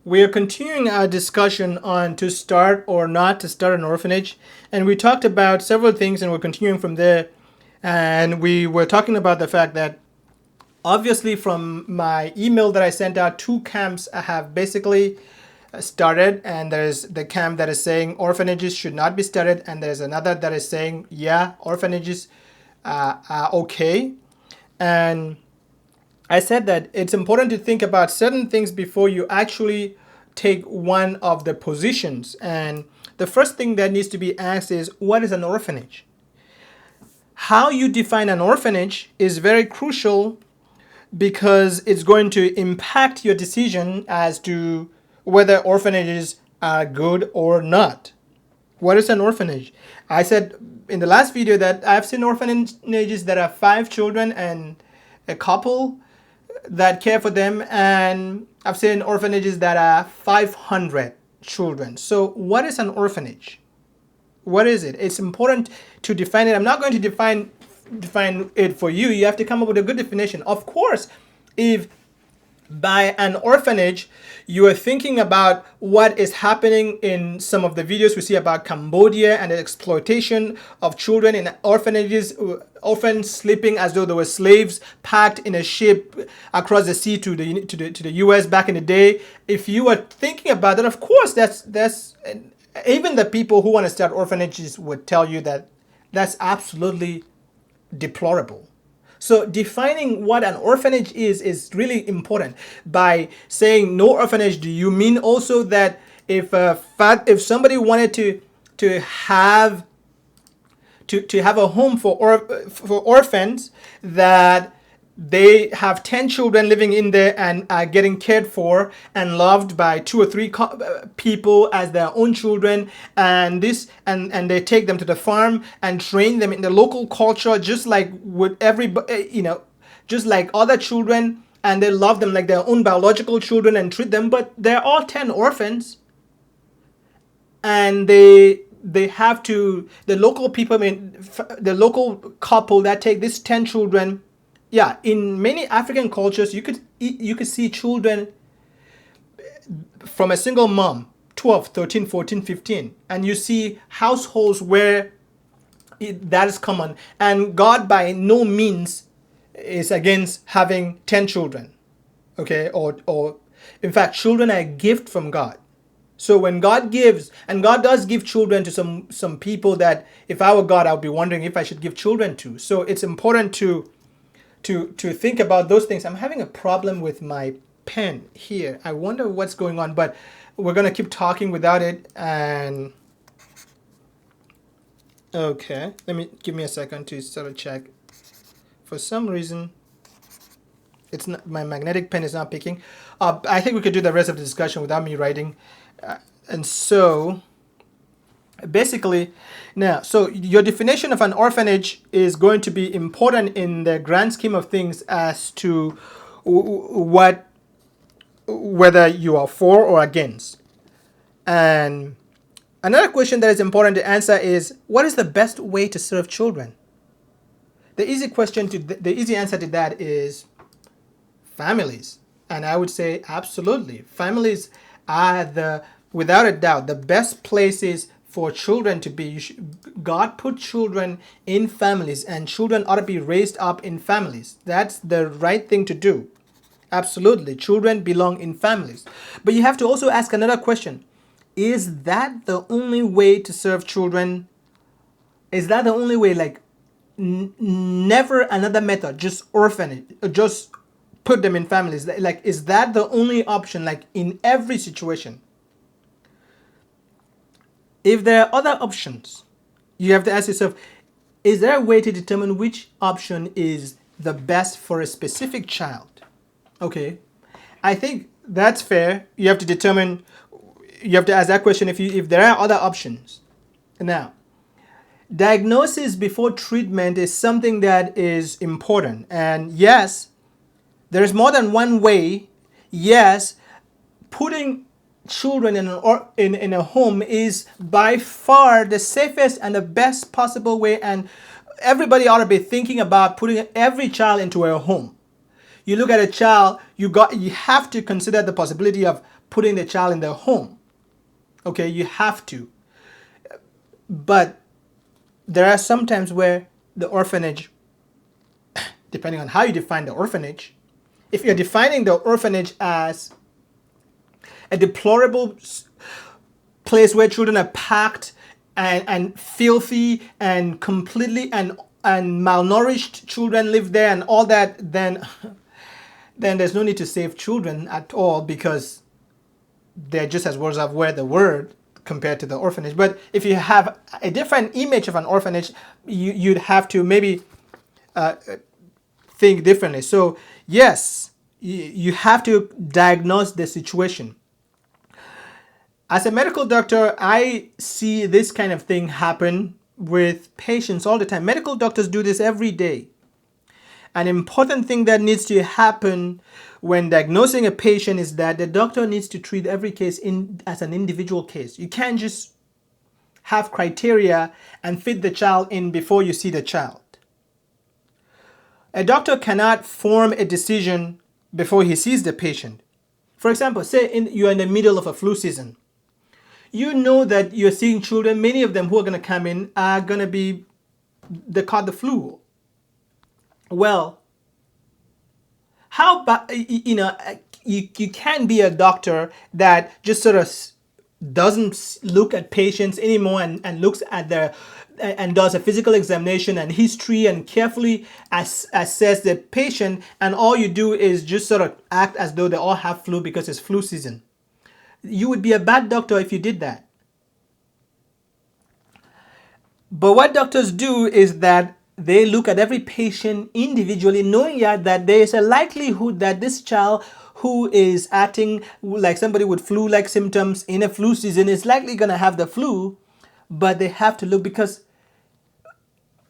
We are continuing our discussion on to start or not to start an orphanage. And we talked about several things and we're continuing from there. And we were talking about the fact that obviously from my email that I sent out, two camps have basically started. And there's the camp that is saying orphanages should not be started. And there's another that is saying, yeah, orphanages are okay. And I said that it's important to think about certain things before you actually take one of the positions. And the first thing that needs to be asked is, what is an orphanage? How you define an orphanage is very crucial because it's going to impact your decision as to whether orphanages are good or not. What is an orphanage? I said in the last video that I've seen orphanages that have 5 children and a couple that care for them, and I've seen orphanages that are 500 children. So what is an orphanage? What is it? It's important to define it. I'm not going to define it for you. You have to come up with a good definition. Of course, if by an orphanage you are thinking about what is happening in some of the videos we see about Cambodia and the exploitation of children in orphanages, orphans sleeping as though they were slaves packed in a ship across the sea to the US back in the day. If you are thinking about that, of course that's even the people who want to start orphanages would tell you that that's absolutely deplorable. So defining what an orphanage is really important. By saying no orphanage, do you mean also that if somebody wanted to have a home for orphans, that they have 10 children living in there and are getting cared for and loved by 2 or 3 people as their own children, and they take them to the farm and train them in the local culture just like with just like other children, and they love them like their own biological children and treat them, but they're all 10 orphans, and they have to, the local people, the local couple that take these 10 children. Yeah, in many African cultures, you could see children from a single mom, 12, 13, 14, 15. And you see households where that is common. And God by no means is against having 10 children. Okay, or in fact, children are a gift from God. So when God gives, and God does give children to some people that if I were God, I would be wondering if I should give children to. So it's important to think about those things. I'm having a problem with my pen here. I wonder what's going on, but we're going to keep talking without it. And okay, give me a second to sort of check. For some reason, it's not, my magnetic pen is not picking. I think we could do the rest of the discussion without me writing. And so basically, now, so your definition of an orphanage is going to be important in the grand scheme of things as to whether you are for or against. And another question that is important to answer is, what is the best way to serve children? The easy answer to that is families. And I would say absolutely. Families are without a doubt, the best places for children to be. God put children in families, and children ought to be raised up in families. That's the right thing to do. Absolutely. Children belong in families. But you have to also ask another question. Is that the only way to serve children? Is that the only way? Like, never another method, just orphanage, just put them in families. Like, is that the only option, like in every situation? If there are other options, you have to ask yourself, is there a way to determine which option is the best for a specific child? Okay, I think that's fair. You have to ask that question if there are other options. Now, diagnosis before treatment is something that is important. And yes, there's more than one way. Yes, putting children in a home is by far the safest and the best possible way, and everybody ought to be thinking about putting every child into a home. You look at a child, you have to consider the possibility of putting the child in the home. Okay, you have to. But there are some times where the orphanage, depending on how you define the orphanage, if you're defining the orphanage as a deplorable place where children are packed and filthy and completely and malnourished children live there and all that, then there's no need to save children at all, because they're just as worse off where the word compared to the orphanage. But if you have a different image of an orphanage, you'd have to maybe think differently. So yes, you have to diagnose the situation. As a medical doctor, I see this kind of thing happen with patients all the time. Medical doctors do this every day. An important thing that needs to happen when diagnosing a patient is that the doctor needs to treat every case as an individual case. You can't just have criteria and fit the child in before you see the child. A doctor cannot form a decision before he sees the patient. For example, say you're in the middle of a flu season. You know that you're seeing children, many of them who are going to come in are going to be, they caught the flu. Well, how about, you can't be a doctor that just sort of doesn't look at patients anymore and looks at their, and does a physical examination and history and carefully assess the patient, and all you do is just sort of act as though they all have flu because it's flu season. You would be a bad doctor if you did that. But what doctors do is that they look at every patient individually, knowing that there is a likelihood that this child who is acting like somebody with flu-like symptoms in a flu season is likely going to have the flu. But they have to look, because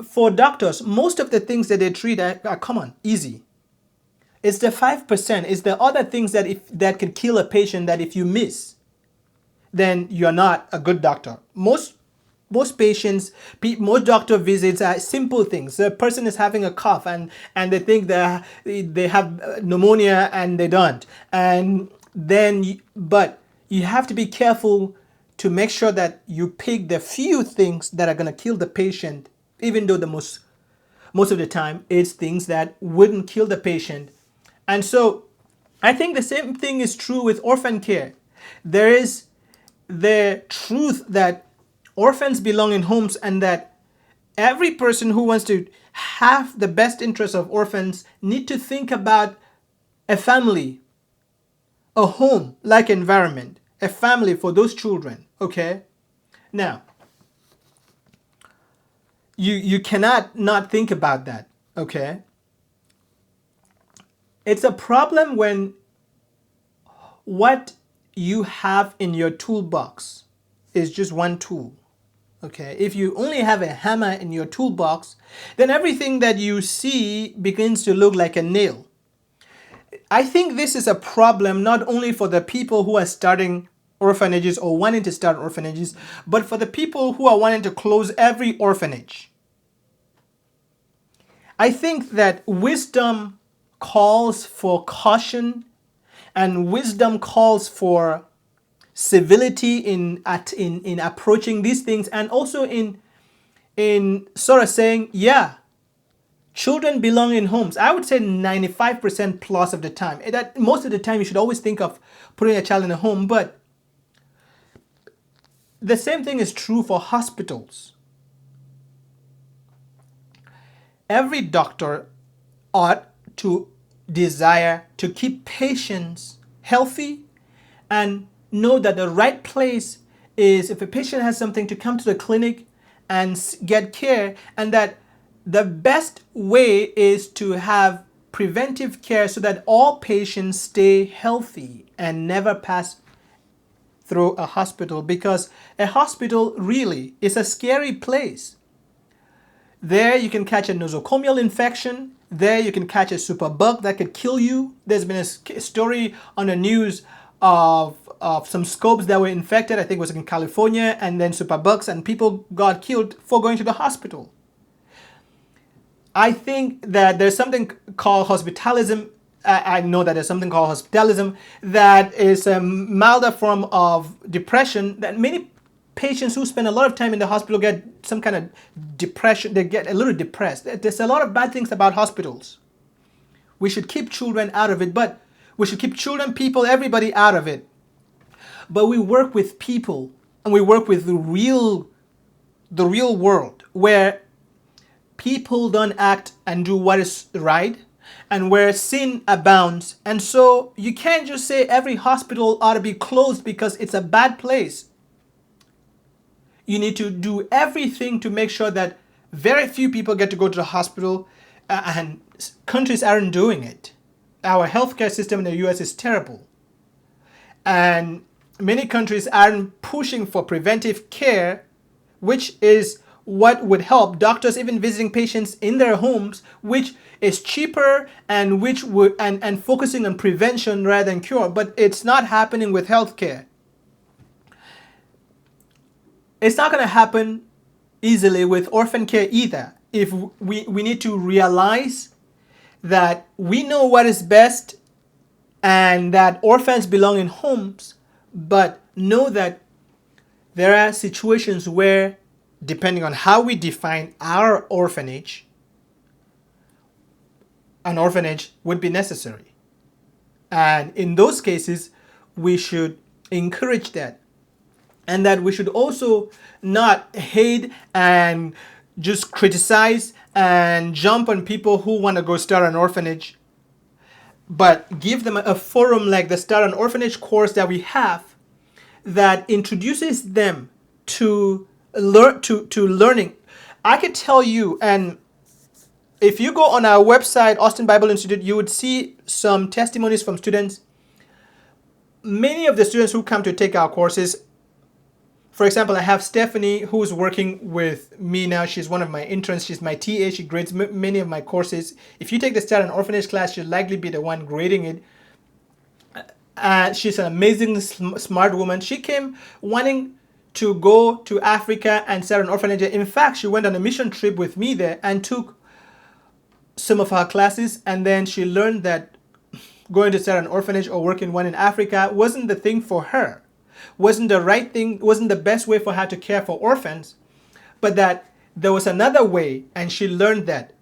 for doctors, most of the things that they treat are common, easy. It's the 5%, it's the other things that could kill a patient that if you miss, then you're not a good doctor. Most patients, most doctor visits are simple things. The person is having a cough and they think that they have pneumonia and they don't. And then, but you have to be careful to make sure that you pick the few things that are going to kill the patient, even though most of the time it's things that wouldn't kill the patient. And so I think the same thing is true with orphan care. There is the truth that orphans belong in homes, and that every person who wants to have the best interests of orphans need to think about a family, a home-like environment, a family for those children, okay? Now, you cannot not think about that, okay? It's a problem when what you have in your toolbox is just one tool. Okay, if you only have a hammer in your toolbox, then everything that you see begins to look like a nail. I think this is a problem not only for the people who are starting orphanages or wanting to start orphanages, but for the people who are wanting to close every orphanage. I think that wisdom calls for caution, and wisdom calls for civility in approaching these things, and also in sort of saying, yeah, children belong in homes. I would say 95% plus of the time. That most of the time you should always think of putting a child in a home, but the same thing is true for hospitals. Every doctor ought to desire to keep patients healthy and know that the right place is, if a patient has something, to come to the clinic and get care, and that the best way is to have preventive care so that all patients stay healthy and never pass through a hospital, because a hospital really is a scary place. There you can catch a nosocomial infection. There you can catch a superbug that could kill you. There's been a story on the news of some scopes that were infected, I think it was in California, and then superbugs, and people got killed for going to the hospital. I think that there's something called hospitalism I know that there's something called hospitalism that is a milder form of depression that many patients who spend a lot of time in the hospital get some kind of depression. They get a little depressed. There's a lot of bad things about hospitals. We should keep children out of it, but we should keep children, people, everybody out of it. But we work with people and we work with the real world where people don't act and do what is right and where sin abounds. And so you can't just say every hospital ought to be closed because it's a bad place. You need to do everything to make sure that very few people get to go to the hospital, and countries aren't doing it. Our healthcare system in the US is terrible. And many countries aren't pushing for preventive care, which is what would help doctors even visiting patients in their homes, which is cheaper and which would and focusing on prevention rather than cure. But it's not happening with healthcare. It's not going to happen easily with orphan care either. If we need to realize that we know what is best and that orphans belong in homes, but know that there are situations where, depending on how we define our orphanage, an orphanage would be necessary. And in those cases, we should encourage that. And that we should also not hate and just criticize and jump on people who want to go start an orphanage, but give them a forum like the Start an Orphanage course that we have that introduces them to learning. I could tell you, and if you go on our website, Austin Bible Institute, you would see some testimonies from students. Many of the students who come to take our courses, for example, I have Stephanie who's working with me now. She's one of my interns. She's my TA. She grades many of my courses. If you take the Start an Orphanage class, she'll likely be the one grading it. She's an amazing, smart woman. She came wanting to go to Africa and start an orphanage. In fact, she went on a mission trip with me there and took some of her classes. And then she learned that going to start an orphanage or work in one in Africa wasn't the thing for her. Wasn't the right thing, wasn't the best way for her to care for orphans, but that there was another way, and she learned that.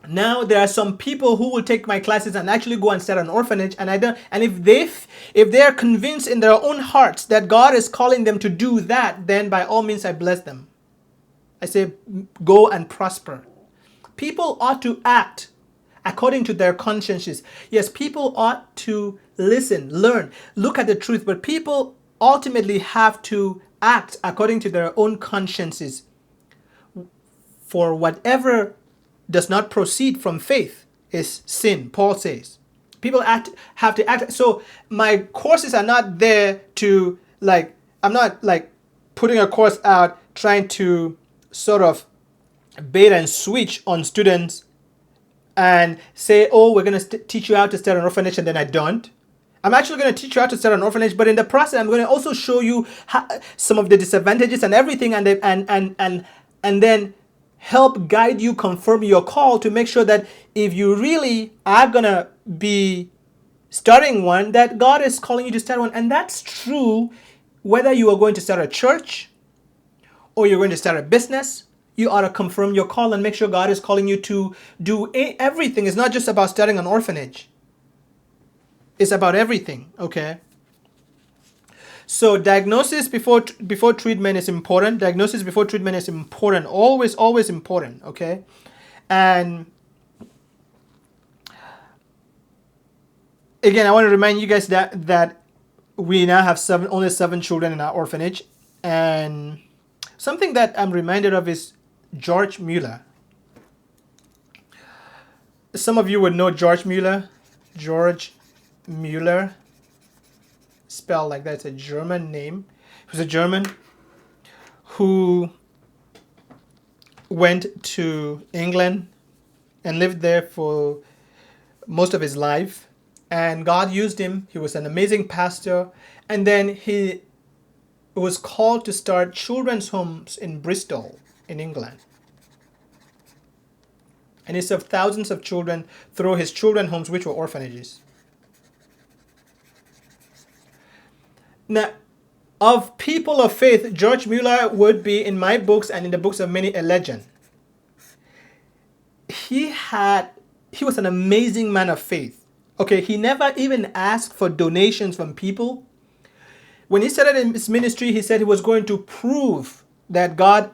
Now there are some people who will take my classes and actually go and start an orphanage, and if they are convinced in their own hearts that God is calling them to do that, then by all means I bless them. I say go and prosper. People ought to act according to their consciences. Yes, people ought to listen, learn, look at the truth, but people ultimately have to act according to their own consciences. For whatever does not proceed from faith is sin, Paul says. People have to act. So my courses are not there to I'm not putting a course out trying to sort of bait and switch on students and say, oh, we're going to teach you how to start an orphanage, and then I don't. I'm actually going to teach you how to start an orphanage, but in the process, I'm going to also show you some of the disadvantages and everything, and then help guide you, confirm your call to make sure that if you really are going to be starting one, that God is calling you to start one. And that's true whether you are going to start a church or you're going to start a business. You ought to confirm your call and make sure God is calling you to do everything. It's not just about starting an orphanage. It's about everything, okay? So diagnosis before treatment is important. Diagnosis before treatment is important. Always, always important, okay? And again, I want to remind you guys that we now have only 7 children in our orphanage. And something that I'm reminded of is George Mueller. Some of you would know George Mueller. George Mueller, spelled like that. It's a German name. He was a German who went to England and lived there for most of his life. And God used him. He was an amazing pastor. And then he was called to start children's homes in Bristol, in England. And he served thousands of children through his children homes, which were orphanages. Now, of people of faith, George Mueller would be, in my books and in the books of many, a legend. He was an amazing man of faith. Okay, he never even asked for donations from people. When he started his ministry, he said he was going to prove that God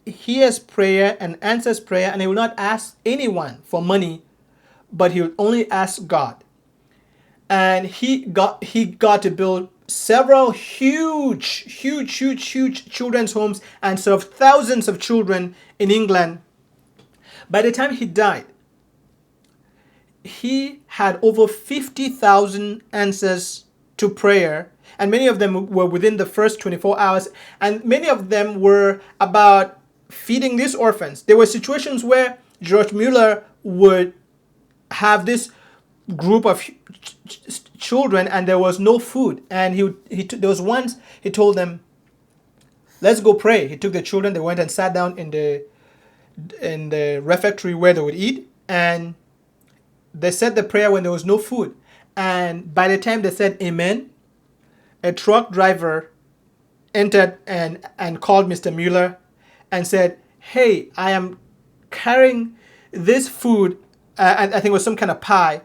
hears prayer and answers prayer, and he will not ask anyone for money, but he will only ask God. And he got to build several huge children's homes and served thousands of children in England. By the time he died, he had over 50,000 answers to prayer, and many of them were within the first 24 hours, and many of them were about feeding these orphans. There were situations where George Mueller would have this group of children and there was no food, and there was once he told them, let's go pray. He took the children, they went and sat down in the refectory where they would eat, and they said the prayer when there was no food. And by the time they said amen, a truck driver entered and called Mr. Mueller and said, hey, I am carrying this food, I think it was some kind of pie,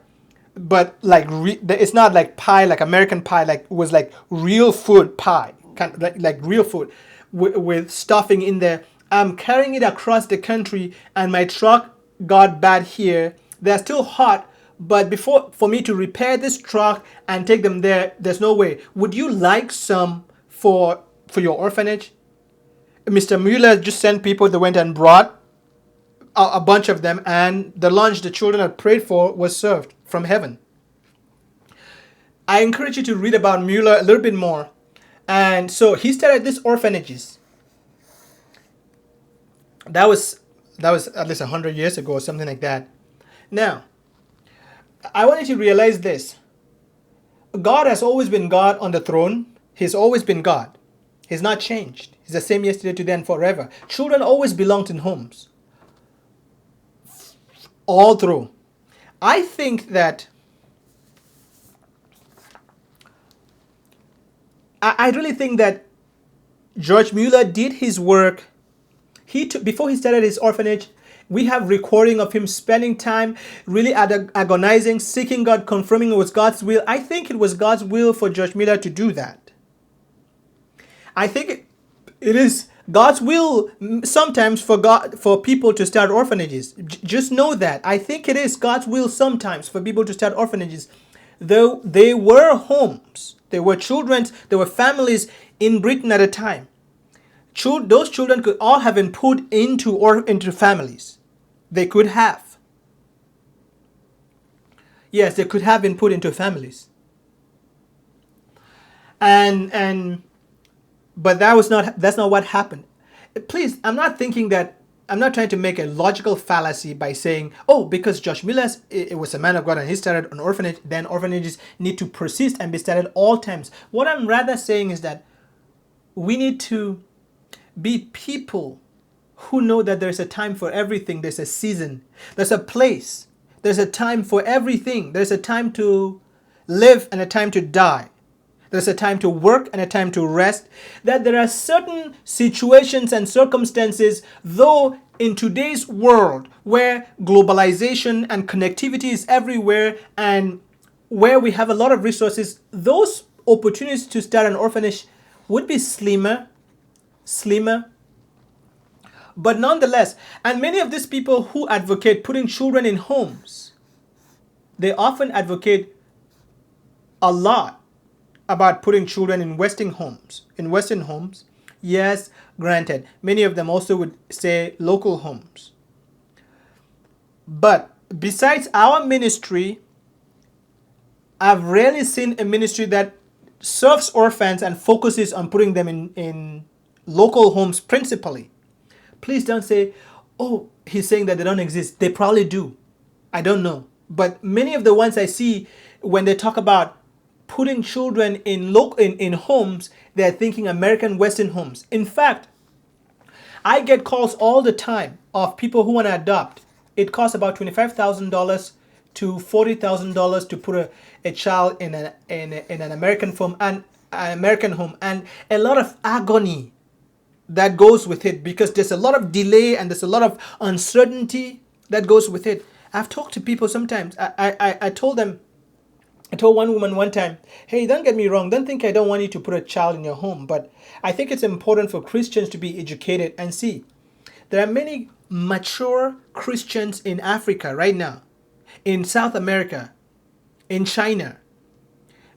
but like it's not like pie, like American pie, like it was like real food pie, kind of like real food with stuffing in there. I'm carrying it across the country and my truck got bad here. They're still hot, but for me to repair this truck and take them there, there's no way. Would you like some for your orphanage? Mr. Mueller just sent people. They went and brought a bunch of them, and the lunch the children had prayed for was served from heaven. I encourage you to read about Mueller a little bit more. And so he started these orphanages. That was at least 100 years ago or something like that. Now, I want you to realize this. God has always been God on the throne. He's always been God. He's not changed. He's the same yesterday, today, and forever. Children always belonged in homes. All through. I think that I really think that George Mueller did his work. Before he started his orphanage, we have recording of him spending time really agonizing, seeking God, confirming it was God's will. I think it was God's will for George Mueller to do that. I think it is God's will sometimes for people to start orphanages. Just know that. I think it is God's will sometimes for people to start orphanages. Though they were homes, there were children, there were families in Britain at a time. Those children could all have been put into families. They could have. Yes, they could have been put into families. But that's not what happened. Please, I'm not trying to make a logical fallacy by saying, oh, because Josh Mueller it was a man of God and he started an orphanage, then orphanages need to persist and be started all times. What I'm rather saying is that we need to be people who know that there's a time for everything. There's a season. There's a place. There's a time for everything. There's a time to live and a time to die. There's a time to work and a time to rest. That there are certain situations and circumstances, though in today's world where globalization and connectivity is everywhere and where we have a lot of resources, those opportunities to start an orphanage would be slimmer. But nonetheless, and many of these people who advocate putting children in homes, they often advocate a lot about putting children in Western homes. Yes, granted, many of them also would say local homes. But besides our ministry, I've rarely seen a ministry that serves orphans and focuses on putting them in local homes principally. Please don't say, oh, he's saying that they don't exist. They probably do. I don't know. But many of the ones I see, when they talk about putting children in homes, they're thinking American Western homes. In fact, I get calls all the time of people who want to adopt it costs about $25,000 to $40,000 to put a child in an American home and a lot of agony that goes with it, because there's a lot of delay and there's a lot of uncertainty that goes with it. I've talked to people sometimes. I told them, I told one woman one time, hey, don't get me wrong, don't think I don't want you to put a child in your home, but I think it's important for Christians to be educated and see. There are many mature Christians in Africa right now, in South America, in China.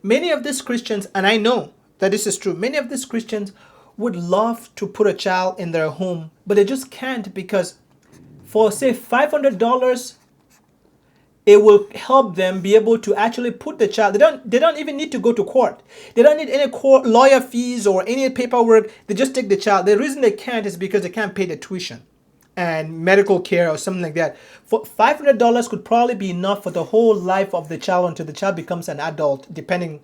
Many of these Christians, and I know that this is true, many of these Christians would love to put a child in their home, but they just can't, because for say $500, it will help them be able to actually put the child. They don't even need to go to court. They don't need any court lawyer fees or any paperwork. They just take the child. The reason they can't is because they can't pay the tuition and medical care or something like that. For $500 could probably be enough for the whole life of the child until the child becomes an adult, depending.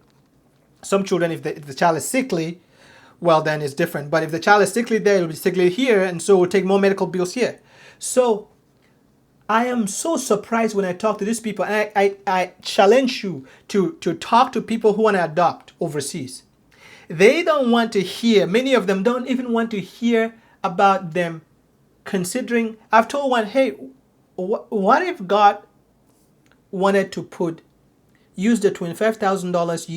Some children, if the child is sickly, well, then it's different. But if the child is sickly there, it'll be sickly here, and so we'll take more medical bills here. So I am so surprised when I talk to these people, and I challenge you to talk to people who want to adopt overseas. They don't want to hear, many of them don't even want to hear about them considering. I've told one, hey, what if God wanted to use the $25,000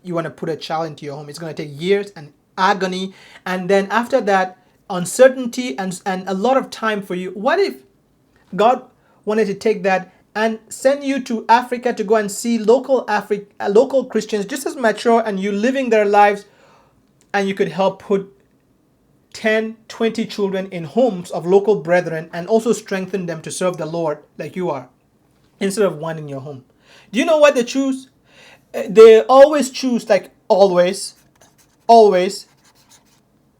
you want to put a child into your home? It's going to take years and agony, and then after that, uncertainty and a lot of time for you. What if God wanted to take that and send you to Africa to go and see local Christians just as mature, and you living their lives, and you could help put 10, 20 children in homes of local brethren and also strengthen them to serve the Lord like you are, instead of one in your home. Do you know what they choose? They always choose, like always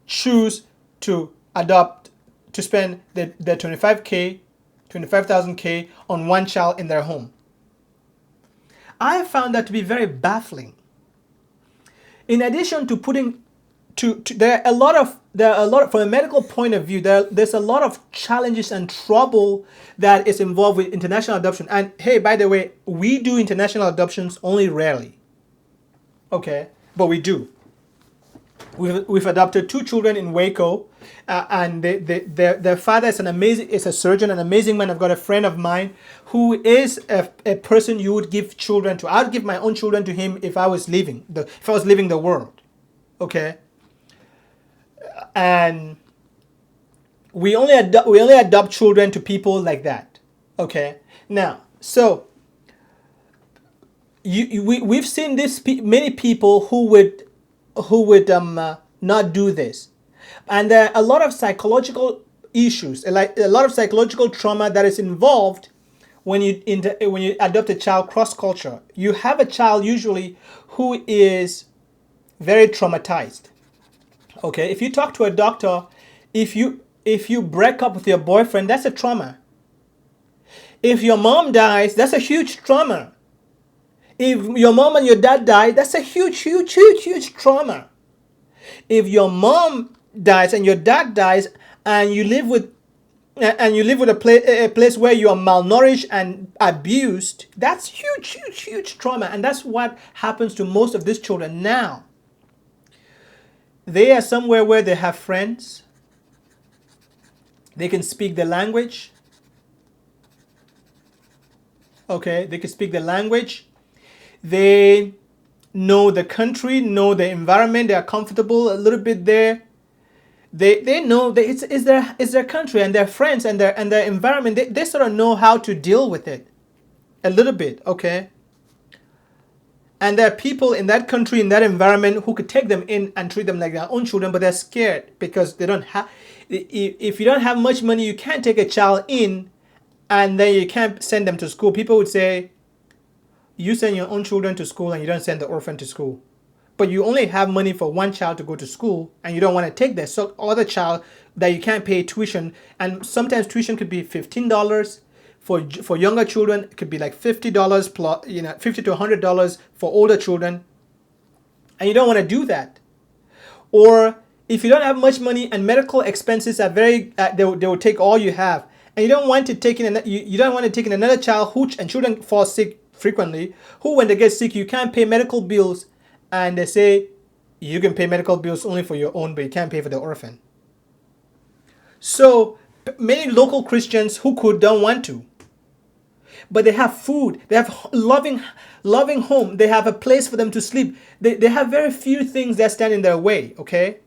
choose to adopt, to spend the 25,000 on one child in their home. I have found that to be very baffling. In addition to putting there are a lot of from a medical point of view, there's a lot of challenges and trouble that is involved with international adoption. And hey, by the way, we do international adoptions only rarely. Okay, but we do. We've adopted 2 children in Waco, and their father is a surgeon, an amazing man. I've got a friend of mine who is a person you would give children to. I would give my own children to him if I was leaving the world. Okay, and we only adopt children to people like that. Okay, now so we've seen many people who would not do this, and there are a lot of psychological issues, like a lot of psychological trauma that is involved when you adopt a child cross culture. You have a child usually who is very traumatized. Okay, if you talk to a doctor, if you break up with your boyfriend, that's a trauma. If your mom dies, that's a huge trauma. If your mom and your dad die, that's a huge trauma. If your mom dies and your dad dies, and you live with a place where you are malnourished and abused, that's huge trauma. And that's what happens to most of these children now. They are somewhere where they have friends. They can speak the language. Okay, they can speak the language. They know the country, know the environment. They are comfortable a little bit there. They know that it's their country and their friends and their environment. They sort of know how to deal with it a little bit. Okay. And there are people in that country, in that environment, who could take them in and treat them like their own children, but they're scared because they don't have. If you don't have much money, you can't take a child in, and then you can't send them to school. People would say, you send your own children to school and you don't send the orphan to school. But you only have money for one child to go to school, and you don't want to take the other child that you can't pay tuition. And sometimes tuition could be $15. For younger children, it could be like $50 plus, $50 to $100 for older children. And you don't want to do that. Or if you don't have much money and medical expenses are very, they will take all you have. and you don't want to take in you don't want to take in another child who and children fall sick frequently, who when they get sick you can't pay medical bills, and they say you can pay medical bills only for your own, but you can't pay for the orphan. So many local Christians who could don't want to, but they have food, they have loving home, they have a place for them to sleep. They have very few things that stand in their way. Okay,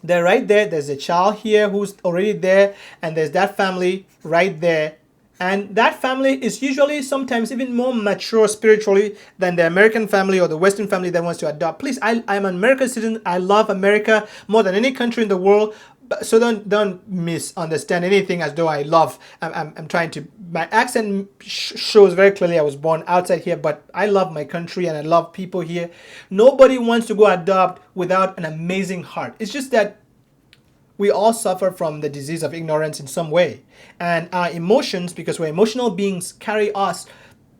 they're right there. There's a child here who's already there, and there's that family right there. And that family is usually sometimes even more mature spiritually than the American family or the Western family that wants to adopt. Please, I'm an American citizen. I love America more than any country in the world. So don't misunderstand anything as though I love. I'm trying to. My accent shows very clearly I was born outside here, but I love my country and I love people here. Nobody wants to go adopt without an amazing heart. It's just that we all suffer from the disease of ignorance in some way. And our emotions, because we're emotional beings, carry us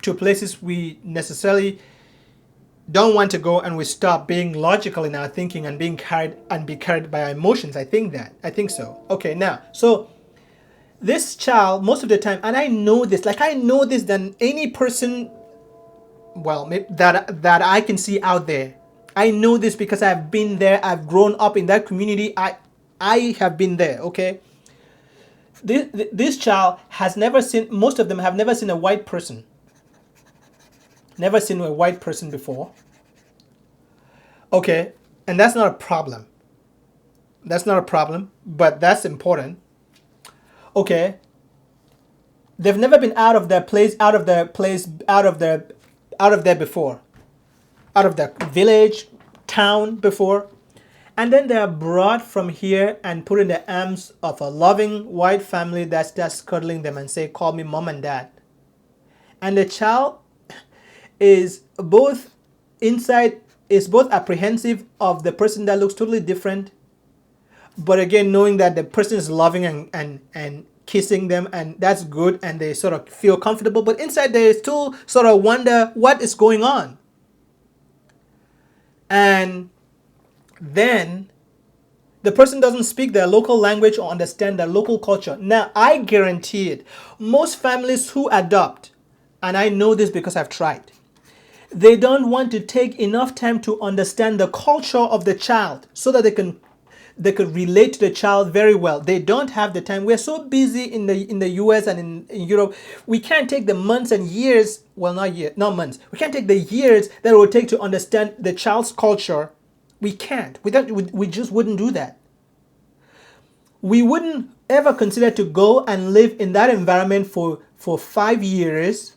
to places we necessarily don't want to go, and we stop being logical in our thinking and be carried by our emotions. I think so. Okay, now, so this child, most of the time, and I know this than any person, well, that I can see out there. I know this because I've been there. I've grown up in that community. I have been there, okay? This child has never seen, most of them have never seen a white person. Never seen a white person before. Okay, and that's not a problem. That's not a problem, but that's important. Okay. They've never been out of their before. Out of their village, town before. And then they are brought from here and put in the arms of a loving white family that's just cuddling them and say, call me mom and dad. And the child is both apprehensive of the person that looks totally different, but again, knowing that the person is loving and kissing them, and that's good, and they sort of feel comfortable, but inside they still sort of wonder what is going on. And then the person doesn't speak their local language or understand their local culture. Now, I guarantee it, most families who adopt, and I know this because I've tried, they don't want to take enough time to understand the culture of the child so that they could relate to the child very well. They don't have the time. We're so busy in the US and in Europe. We can't take the months and years, well, not months. We can't take the years that it would take to understand the child's culture. We can't. We just wouldn't do that. We wouldn't ever consider to go and live in that environment for 5 years,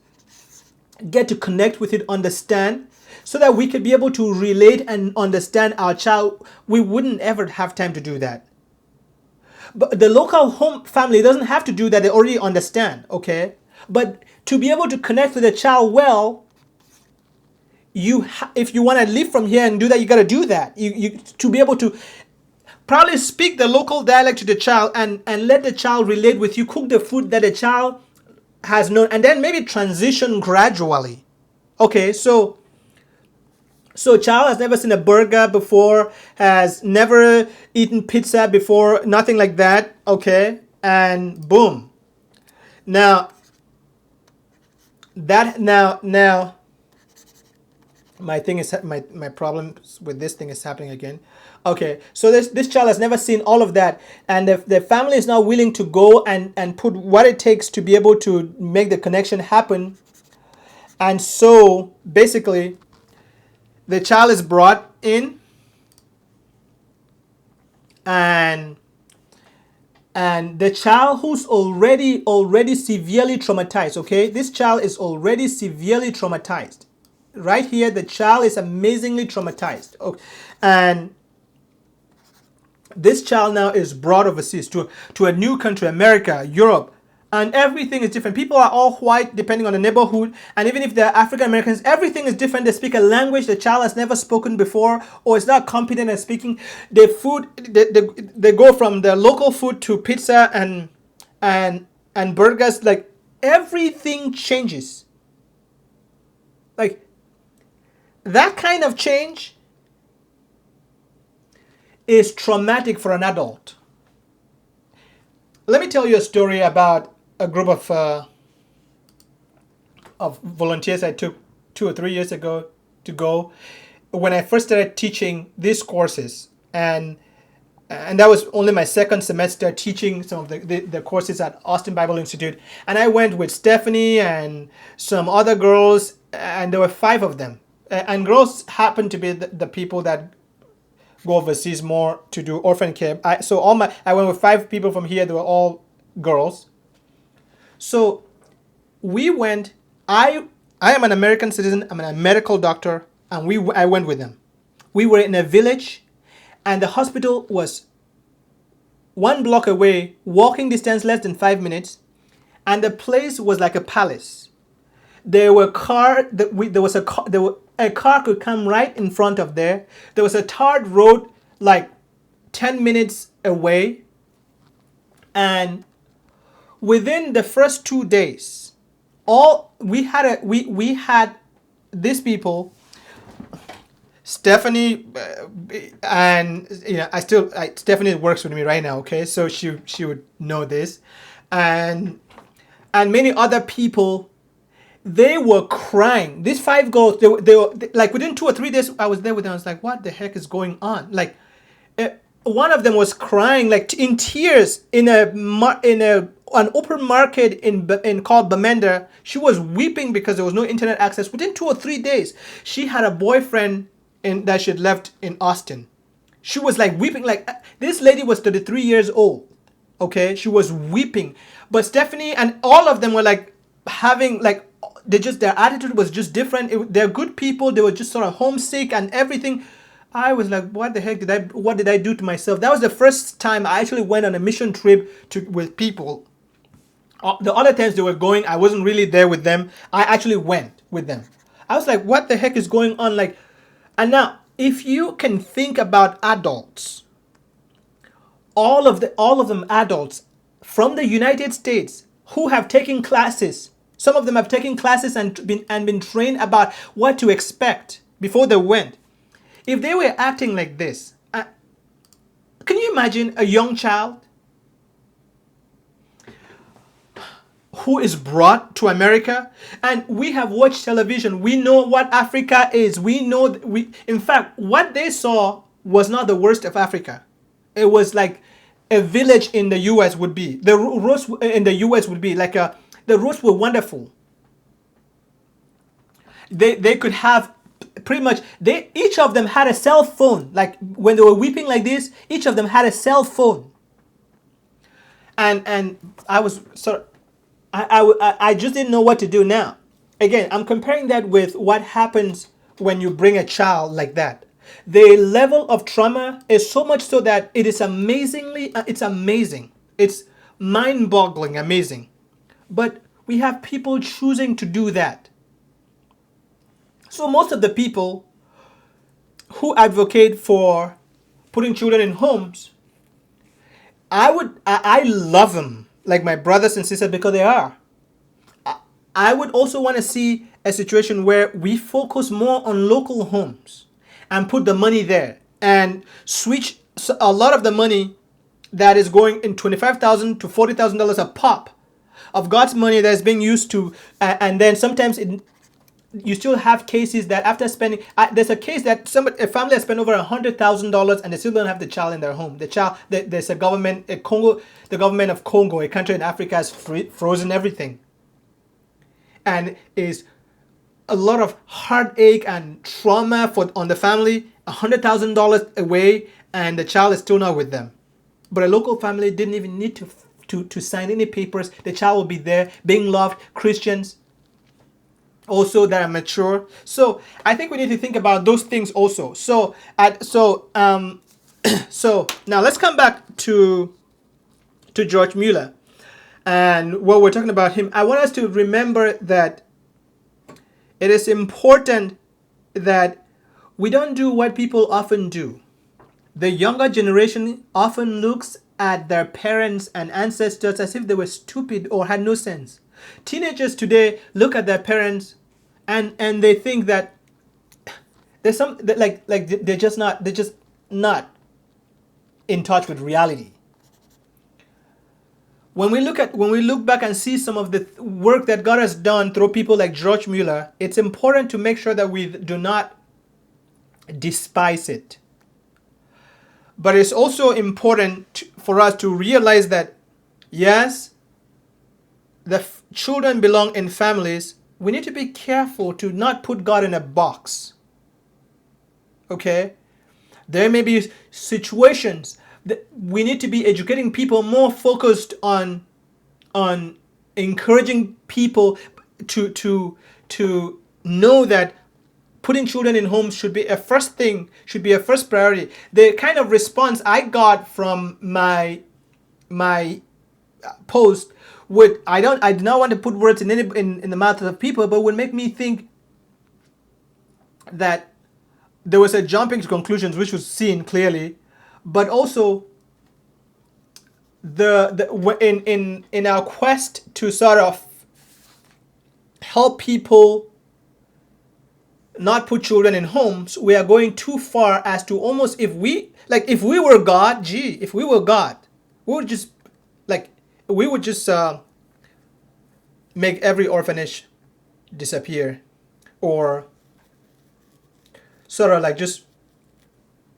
get to connect with it, understand, so that we could be able to relate and understand our child. We wouldn't ever have time to do that. But the local home family doesn't have to do that. They already understand, okay? But to be able to connect with the child well, if you want to live from here and do that, you got to do that. You to be able to probably speak the local dialect to the child and let the child relate with you, cook the food that the child has known, and then maybe transition gradually. Okay, so child has never seen a burger before, has never eaten pizza before, nothing like that. Okay, and boom. Now my thing is my problems with this thing is happening again. Okay, so this child has never seen all of that, and the family is now willing to go and put what it takes to be able to make the connection happen. And so basically the child is brought in, and the child who's already severely traumatized, okay, this child is already severely traumatized. Right here, the child is amazingly traumatized. Okay. And this child now is brought overseas to a new country, America, Europe, and everything is different. People are all white depending on the neighborhood, and even if they're African Americans, everything is different. They speak a language the child has never spoken before or is not competent at speaking. The food, they go from the local food to pizza and burgers. Like, everything changes. Like, that kind of change is traumatic for an adult. Let me tell you a story about a group of volunteers I took 2 or 3 years ago to go when I first started teaching these courses, and that was only my second semester teaching some of the courses at Austin Bible Institute. And I went with Stephanie and some other girls, and there were five of them. And girls happened to be the people that go overseas more to do orphan care. I went with five people from here. They were all girls. So we went. I am an American citizen. I'm a medical doctor, and I went with them. We were in a village, and the hospital was 1 block away, walking distance less than 5 minutes, and the place was like a palace. There were there was a car, a car could come right in front of there. There was a tarred road like 10 minutes away, and within the first 2 days, we had these people, Stephanie, and Stephanie works with me right now. Okay, so she would know this, and many other people. They were crying. These five girls, like within 2 or 3 days, I was there with them. I was like, what the heck is going on? Like, one of them was crying, like in tears, in an open market in called Bamenda. She was weeping because there was no internet access. Within 2 or 3 days, she had a boyfriend that she had left in Austin. She was like weeping. Like, this lady was 33 years old. Okay, she was weeping. But Stephanie and all of them were like having like their attitude was just different. They're good people. They were just sort of homesick and everything. I was like, what the heck what did I do to myself? That was the first time I actually went on a mission trip with people. The other times they were going, I wasn't really there with them. I actually went with them. I was like, what the heck is going on? Like, and now if you can think about adults, all of them adults from the United States who have taken classes. Some of them have taken classes and been trained about what to expect before they went. If they were acting like this, can you imagine a young child who is brought to America? And we have watched television. We know what Africa is. In fact, what they saw was not the worst of Africa. It was like a village in the U.S. would be. The roads in the U.S. would be like the roads were wonderful. They could have pretty much each of them had a cell phone. Like when they were weeping like this, each of them had a cell phone. And I was sort of I just didn't know what to do now. Again, I'm comparing that with what happens when you bring a child like that. The level of trauma is so much so that it is it's amazing. It's mind-boggling amazing. But we have people choosing to do that. So most of the people who advocate for putting children in homes, I love them like my brothers and sisters because they are. I would also want to see a situation where we focus more on local homes and put the money there and switch a lot of the money that is going in $25,000 to $40,000 a pop of God's money that is being used to, and then sometimes you still have cases that after spending, there's a case that a family has spent over $100,000 and they still don't have the child in their home. There's a government, the government of Congo, a country in Africa, has frozen everything, and is a lot of heartache and trauma on the family. $100,000 away, and the child is still not with them. But a local family didn't even need to sign any papers. The child will be there, being loved. Christians also that are mature. So I think we need to think about those things also. So now let's come back to George Mueller and what we're talking about him. I want us to remember that it is important that we don't do what people often do. The younger generation often looks at their parents and ancestors as if they were stupid or had no sense. Teenagers today look at their parents and they think that there's some like they're just not in touch with reality. when we look back and see some of the work that God has done through people like George Mueller, it's important to make sure that we do not despise it. But it's also important for us to realize that, yes, the children belong in families. We need to be careful to not put God in a box. Okay? There may be situations that we need to be educating people more focused on encouraging people to know that putting children in homes should be a first thing, should be a first priority. The kind of response I got from my post would I do not want to put words in the mouth of people, but would make me think that there was a jumping to conclusions which was seen clearly, but also in our quest to sort of help people not put children in homes, we are going too far as to almost, if we were God, if we were God, we would just make every orphanage disappear, or sort of like just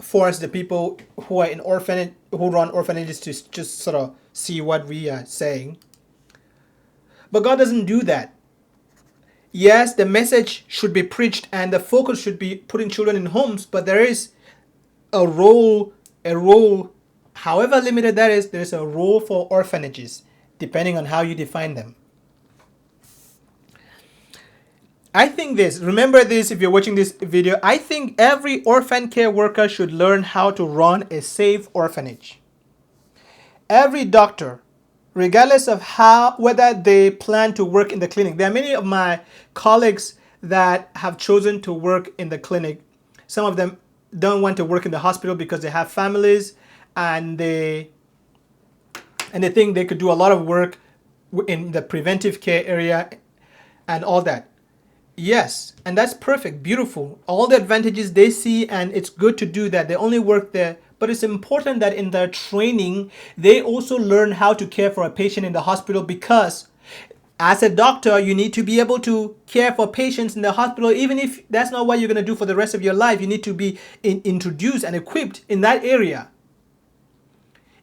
force the people who are in orphanage, who run orphanages, to just sort of see what we are saying. But God doesn't do that. Yes, the message should be preached and the focus should be putting children in homes, but there is a role, however limited that is, there is a role for orphanages, depending on how you define them. I think remember this if you're watching this video, I think every orphan care worker should learn how to run a safe orphanage. Every doctor, regardless of whether they plan to work in the clinic. There are many of my colleagues that have chosen to work in the clinic. Some of them don't want to work in the hospital because they have families, and they think they could do a lot of work in the preventive care area and all that. Yes, and that's perfect, beautiful. All the advantages they see, and it's good to do that. They only work there. But it's important that in their training, they also learn how to care for a patient in the hospital, because as a doctor, you need to be able to care for patients in the hospital. Even if that's not what you're going to do for the rest of your life, you need to be introduced and equipped in that area.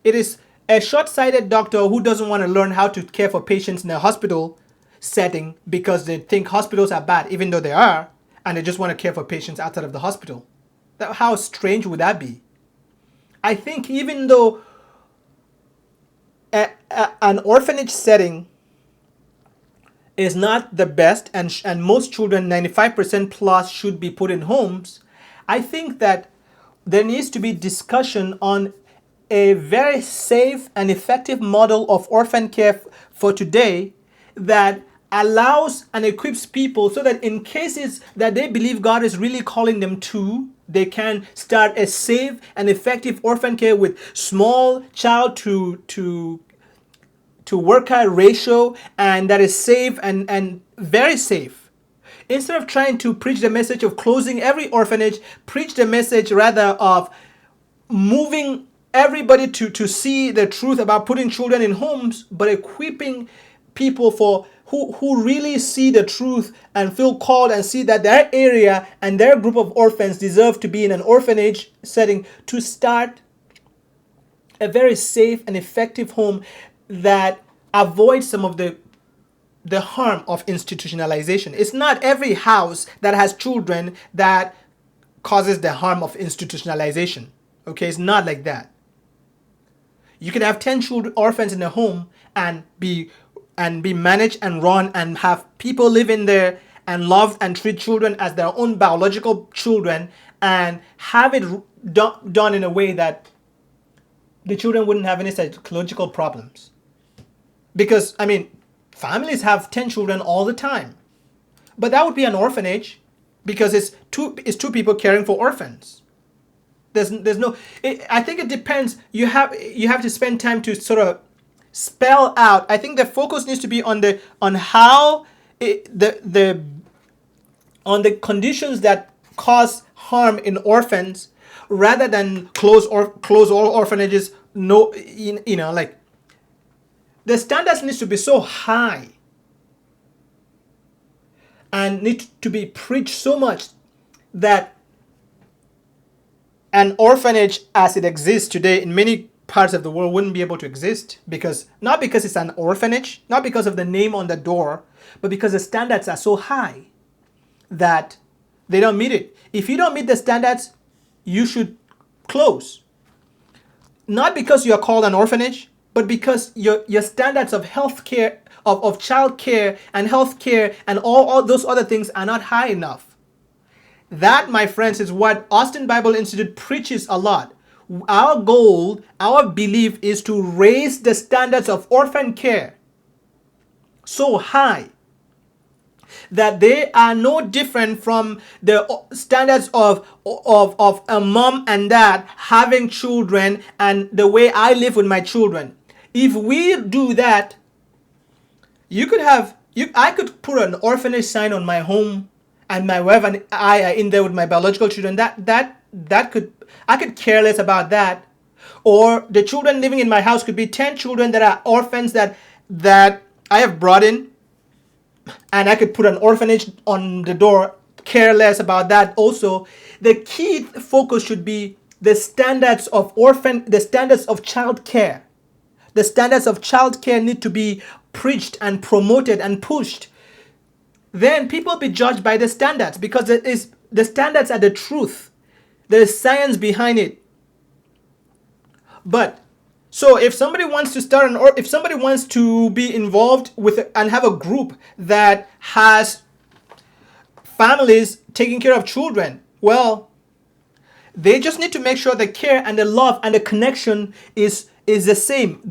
It is a short-sighted doctor who doesn't want to learn how to care for patients in a hospital setting because they think hospitals are bad, even though they are, and they just want to care for patients outside of the hospital. How strange would that be? I think even though an orphanage setting is not the best, and most children, 95% plus, should be put in homes, I think that there needs to be discussion on a very safe and effective model of orphan care for today that allows and equips people so that in cases that they believe God is really calling them to, they can start a safe and effective orphan care with small child to worker ratio, and that is safe and very safe. Instead of trying to preach the message of closing every orphanage, preach the message rather of moving everybody to see the truth about putting children in homes, but equipping people who really see the truth and feel called and see that their area and their group of orphans deserve to be in an orphanage setting, to start a very safe and effective home that avoids some of the harm of institutionalization. It's not every house that has children that causes the harm of institutionalization. Okay, it's not like that. You can have 10 orphans in a home and be managed and run and have people live in there and love and treat children as their own biological children, and have it done in a way that the children wouldn't have any psychological problems. Because, I mean, families have 10 children all the time. But that would be an orphanage, because it's two people caring for orphans. There's no, I think it depends. You have to spend time to sort of spell out. I think the focus needs to be on the conditions that cause harm in orphans, rather than close all orphanages. No, like The standards need to be so high and need to be preached so much that an orphanage as it exists today in many parts of the world wouldn't be able to exist, because not because it's an orphanage, not because of the name on the door, but because the standards are so high that they don't meet it. If you don't meet the standards, you should close. Not because you are called an orphanage, but because your standards of health care, of child care and health care and all those other things are not high enough. That, my friends, is what Austin Bible Institute preaches a lot. Our goal, our belief is to raise the standards of orphan care so high that they are no different from the standards of a mom and dad having children and the way I live with my children. If we do that, I could put an orphanage sign on my home, and my wife and I are in there with my biological children. I could care less about that. Or the children living in my house could be 10 children that are orphans that I have brought in, and I could put an orphanage on the door, care less about that also. The key focus should be the standards of child care. The standards of child care need to be preached and promoted and pushed. Then people be judged by the standards, because the standards are the truth. There is science behind it. But so if somebody wants to start if somebody wants to be involved with and have a group that has families taking care of children, well, they just need to make sure the care and the love and the connection is the same.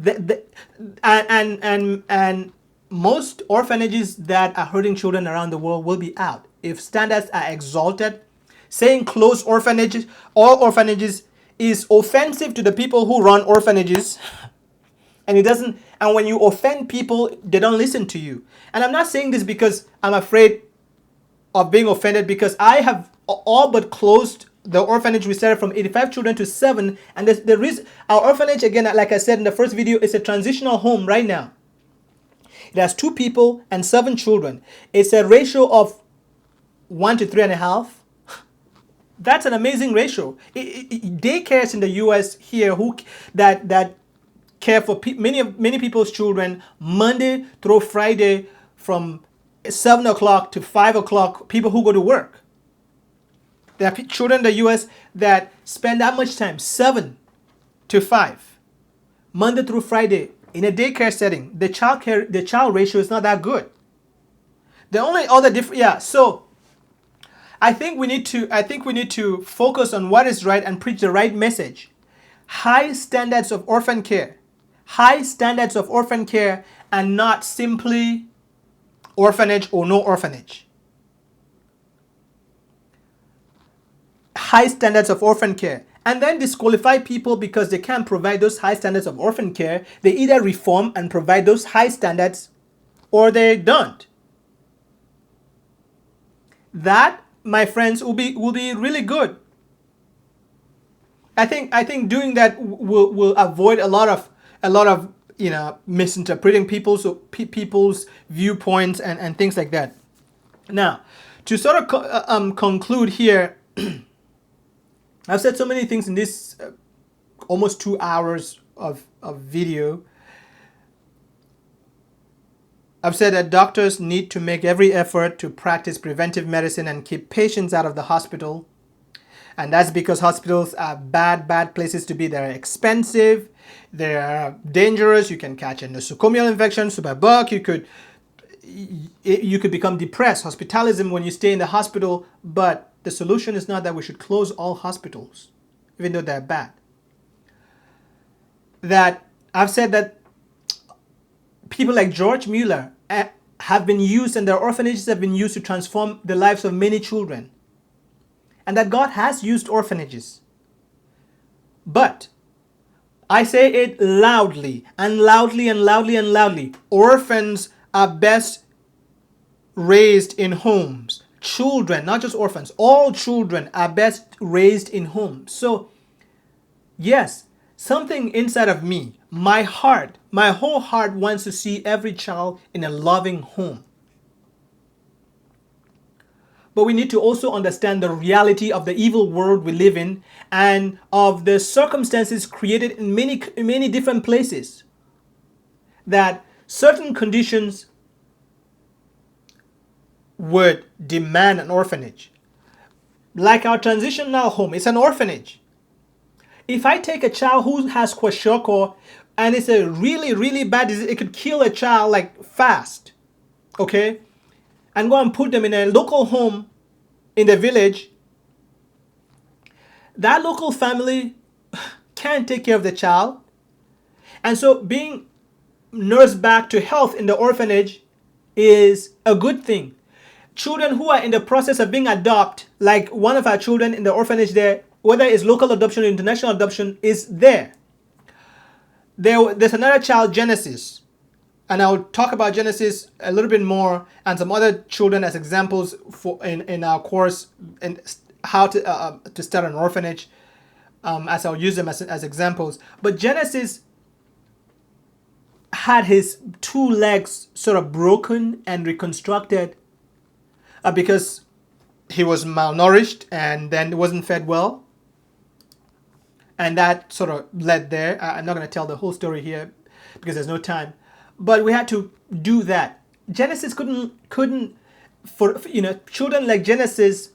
And most orphanages that are hurting children around the world will be out if standards are exalted. Saying close orphanages, all orphanages, is offensive to the people who run orphanages, and when you offend people, they don't listen to you. And I'm not saying this because I'm afraid of being offended, because I have all but closed the orphanage we started from 85 children to 7, and the reason our orphanage, again, like I said in the first video, is a transitional home right now. It has 2 people and 7 children. It's a ratio of 1 to 3.5. That's an amazing ratio. Daycares in the U.S. here that care for many people's children Monday through Friday from 7 o'clock to 5 o'clock. People who go to work. There are children in the U.S. that spend that much time, 7 to 5, Monday through Friday in a daycare setting. The child ratio is not that good. The only other difference, so I think we need to focus on what is right and preach the right message. High standards of orphan care. High standards of orphan care, and not simply orphanage or no orphanage. High standards of orphan care. And then disqualify people because they can't provide those high standards of orphan care. They either reform and provide those high standards, or they don't. That, my friends, will be really good. I think doing that will avoid a lot of misinterpreting people's viewpoints and things like that. Now, to sort of conclude here, I've said so many things in this almost 2 hours of video. I've said that doctors need to make every effort to practice preventive medicine and keep patients out of the hospital. And that's because hospitals are bad places to be. They're expensive. They're dangerous. You can catch a nosocomial infection, super bug. You could become depressed. Hospitalism when you stay in the hospital. But the solution is not that we should close all hospitals, even though they're bad. That I've said that people like George Mueller have been used, and their orphanages have been used to transform the lives of many children. And that God has used orphanages. But I say it loudly and loudly and loudly and loudly. Orphans are best raised in homes. Children, not just orphans, all children are best raised in homes. So, yes, something inside of me my whole heart wants to see every child in a loving home. But we need to also understand the reality of the evil world we live in and of the circumstances created in many different places, that certain conditions would demand an orphanage. Like our transitional home, it's an orphanage. If I take a child who has kwashiorkor and it's a really bad disease, it could kill a child like fast, okay? And go and put them in a local home in the village, that local family can't take care of the child. And so being nursed back to health in the orphanage is a good thing. Children who are in the process of being adopted, like one of our children in the orphanage there, whether it's local adoption or international adoption, is there. There's another child, Genesis, and I'll talk about Genesis a little bit more and some other children as examples for in our course in how to start an orphanage, as I'll use them as examples. But Genesis had his two legs sort of broken and reconstructed because he was malnourished and then wasn't fed well. And that sort of led there. I'm not going to tell the whole story here because there's no time. But we had to do that. Genesis couldn't for children like Genesis,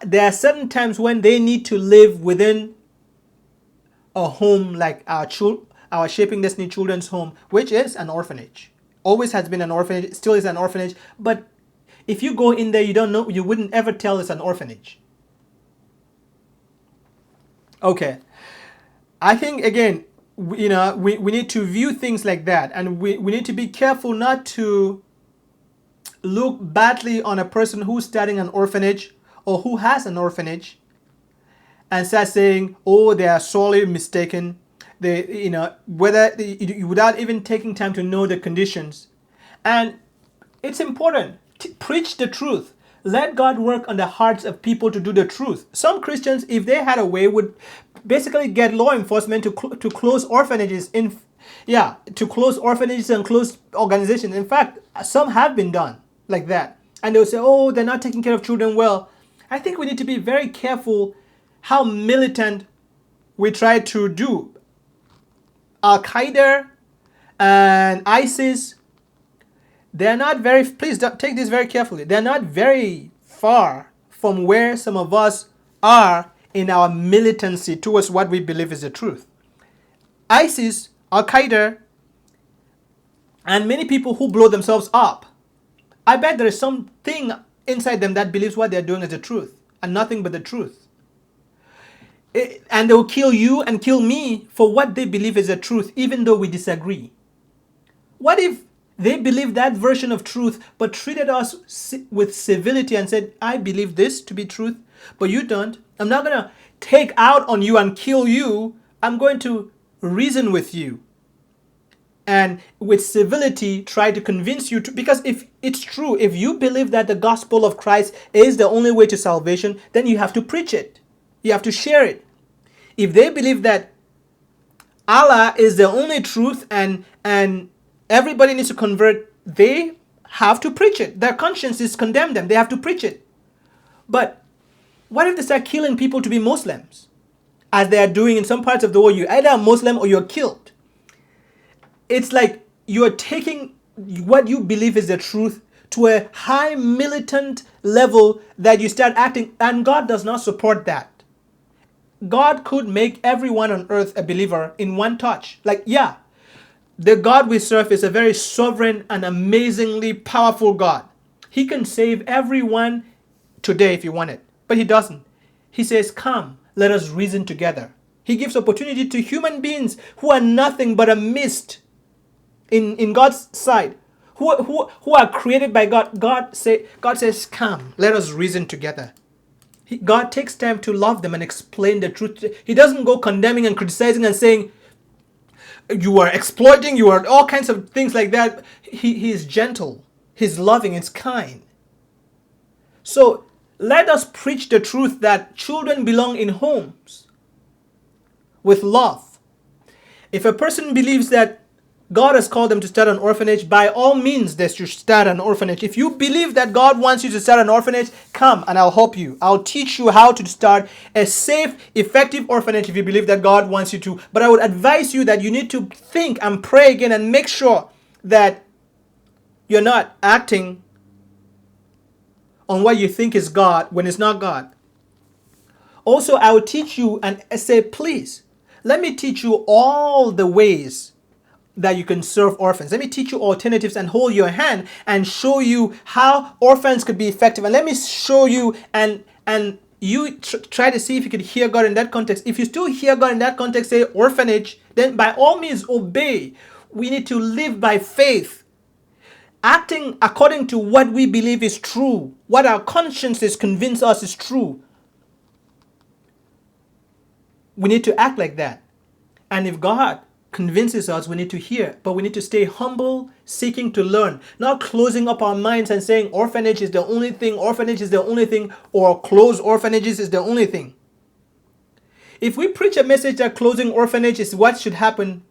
there are certain times when they need to live within a home like our Shaping Destiny Children's Home, which is an orphanage. Always has been an orphanage, still is an orphanage. But if you go in there, you wouldn't ever tell it's an orphanage. Okay. I think, again, we need to view things like that. And we need to be careful not to look badly on a person who's starting an orphanage or who has an orphanage and start saying, oh, they are sorely mistaken. Without even taking time to know the conditions. And it's important to preach the truth. Let God work on the hearts of people to do the truth. Some Christians, if they had a way, would basically get law enforcement to close orphanages to close orphanages and close organizations. In fact, some have been done like that. And they'll say, oh, they're not taking care of children well. I think we need to be very careful how militant we try to do. Al-Qaeda and ISIS, they're not very, please take this very carefully, they're not very far from where some of us are in our militancy towards what we believe is the truth. ISIS, Al-Qaeda, and many people who blow themselves up, I bet there is something inside them that believes what they're doing is the truth and nothing but the truth. And they will kill you and kill me for what they believe is the truth, even though we disagree. What if they believe that version of truth, but treated us with civility and said, I believe this to be truth, but you don't. I'm not going to take out on you and kill you. I'm going to reason with you. And with civility, try to convince you to, because if it's true, if you believe that the gospel of Christ is the only way to salvation, then you have to preach it. You have to share it. If they believe that Allah is the only truth and everybody needs to convert, they have to preach it. Their consciences condemn them. They have to preach it. But what if they start killing people to be Muslims? As they are doing in some parts of the world, you're either a Muslim or you're killed. It's like you're taking what you believe is the truth to a high militant level that you start acting, and God does not support that. God could make everyone on earth a believer in one touch. The God we serve is a very sovereign and amazingly powerful God. He can save everyone today if he wanted, but he doesn't. He says, come, let us reason together. He gives opportunity to human beings who are nothing but a mist in God's sight, who are created by God. God says, come, let us reason together. God takes time to love them and explain the truth. He doesn't go condemning and criticizing and saying, you are exploiting, you are all kinds of things like that. He is gentle. He's loving. It's kind. So let us preach the truth that children belong in homes with love. If a person believes that God has called them to start an orphanage, by all means they should start an orphanage. If you believe that God wants you to start an orphanage, come and I'll help you. I'll teach you how to start a safe, effective orphanage if you believe that God wants you to. But I would advise you that you need to think and pray again and make sure that you're not acting on what you think is God when it's not God. Also, I will teach you and say, please, let me teach you all the ways that you can serve orphans. Let me teach you alternatives and hold your hand and show you how orphans could be effective. And let me show you and you try to see if you could hear God in that context. If you still hear God in that context, say orphanage, then by all means obey. We need to live by faith, acting according to what we believe is true, what our consciences convince us is true. We need to act like that. And if God convinces us, we need to hear, but we need to stay humble, seeking to learn, not closing up our minds and saying orphanage is the only thing, or closed orphanages is the only thing. If we preach a message that closing orphanage is what should happen,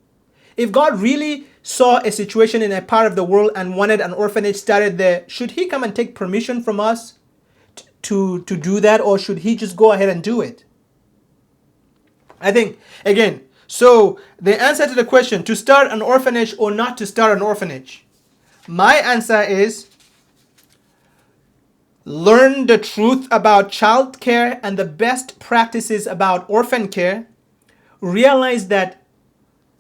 if God really saw a situation in a part of the world and wanted an orphanage started there, should he come and take permission from us to do that, or should he just go ahead and do it? I think, again, so the answer to the question, to start an orphanage or not to start an orphanage, my answer is learn the truth about child care and the best practices about orphan care. Realize that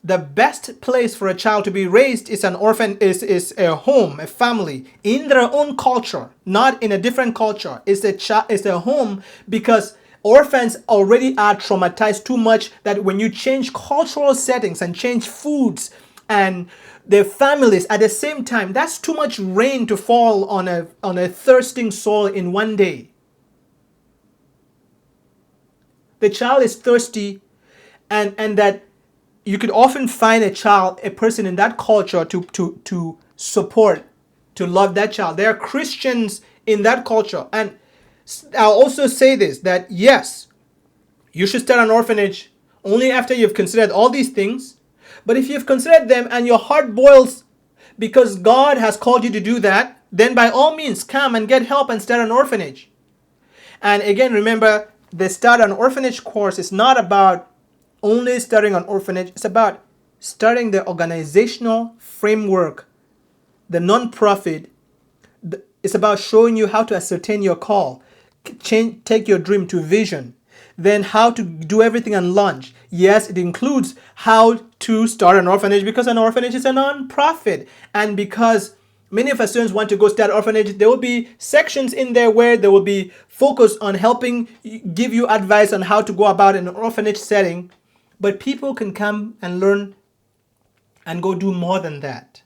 the best place for a child to be raised is is a home, a family in their own culture, not in a different culture. It's a home, because orphans already are traumatized too much that when you change cultural settings and change foods and their families at the same time, that's too much rain to fall on a thirsting soul in one day. The child is thirsty, and that you could often find a person in that culture to support, to love that child. There are Christians in that culture. And I'll also say this, that yes, you should start an orphanage only after you've considered all these things. But if you've considered them and your heart boils because God has called you to do that, then by all means come and get help and start an orphanage. And again, remember, the Start an Orphanage course is not about only starting an orphanage. It's about starting the organizational framework, the non-profit. It's about showing you how to ascertain your call, take your dream to vision, then how to do everything and launch. Yes, it includes how to start an orphanage, because an orphanage is a non-profit. And because many of our students want to go start orphanage, there will be sections in there where there will be focus on helping give you advice on how to go about an orphanage setting. But people can come and learn and go do more than that.